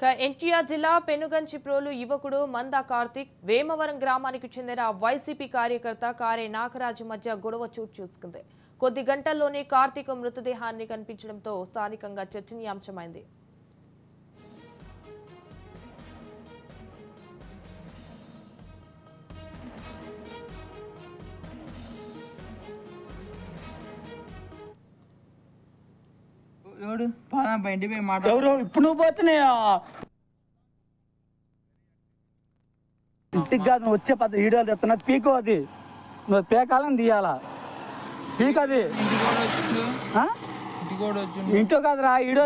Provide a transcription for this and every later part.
ఎన్టీఆర్ జిల్లా పెనుగంచిప్రోలు యువకుడు మందా కార్తిక్ వేమవరం గ్రామానికి చెందిన వైసీపీ కార్యకర్త కారే నాగరాజు మధ్య గొడవ చోటు చేసుకుంది. కొద్ది గంటల్లోనే కార్తిక్ మృతదేహాన్ని కనిపించడంతో స్థానికంగా చర్చనీయాంశమైంది. ఇప్పుడు నువ్వు పోతున్నాయా ఇంటికి కాదు నువ్వు వచ్చే పద్ధతి వీడియోలు తెస్తున్నా పీకో అది నువ్వు పేకాలని తీయాలా పీకది ఇంట్లో కాదురా వీడియో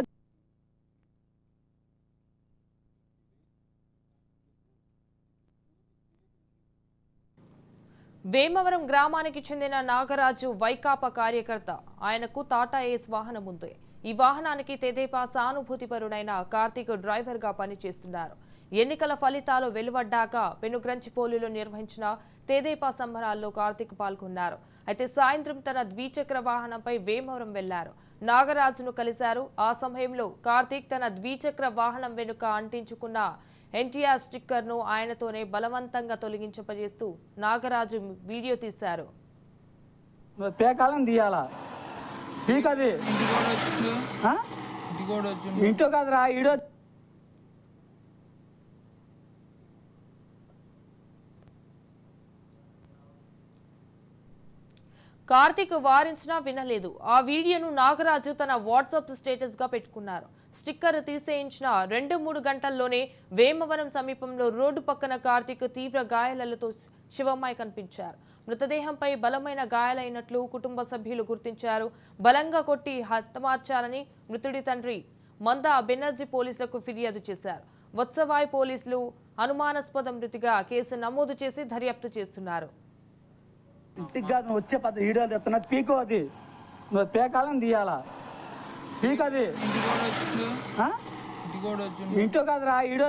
వేమవరం గ్రామానికి చెందిన నాగరాజు వైకాపా కార్యకర్త. ఆయనకు టాటా ఏస్ వాహనం ఉంది. ఈ వాహనానికి తెదేపా సానుభూతిపరుడైన కార్తీక్ డ్రైవర్ గా పనిచేస్తున్నారు. ఎన్నికల ఫలితాలు వెలువడ్డాక పెనుగంచిప్రోలులో నిర్వహించిన తెదేపా సంబరాల్లో కార్తీక్ పాల్గొన్నారు. అయితే సాయంత్రం తన ద్విచక్ర వాహనంపై వేమవరం వెళ్లారు. నాగరాజును కలిశారు. ఆ సమయంలో కార్తీక్ తన ద్విచక్ర వాహనం వెనుక అంటించుకున్న ఎన్టీఆర్ స్టిక్కర్ ను ఆయనతోనే బలవంతంగా తొలగించపజేస్తూ నాగరాజు వీడియో తీశారు. ఇంట్లో కాదురా వీడియో కార్తీక్ వారించినా వినలేదు. ఆ వీడియోను నాగరాజు తన వాట్సాప్ స్టేటస్ గా పెట్టుకున్నారు. స్టిక్కర్ తీసేయించిన 2-3 గంటల్లోనే వేమవరం సమీపంలో రోడ్డు పక్కన కార్తీక్ తీవ్ర గాయాలతో శివమై కనిపించారు. మృతదేహంపై బలమైన గాయాలైనట్లు కుటుంబ సభ్యులు గుర్తించారు. బలంగా కొట్టి హతమార్చారని మృతుడి తండ్రి మందా బెనర్జీ పోలీసులకు ఫిర్యాదు చేశారు. వత్సవాయి పోలీసులు అనుమానాస్పద మృతిగా కేసు నమోదు చేసి దర్యాప్తు చేస్తున్నారు. ఇంటికి కాదు నువ్వు వచ్చే పద్ధతి వీడియోలు తెస్తున్నా పీకో అది నువ్వు పేకాలని తీయాలా పీకది ఇంట్లో కాదురా వీడియో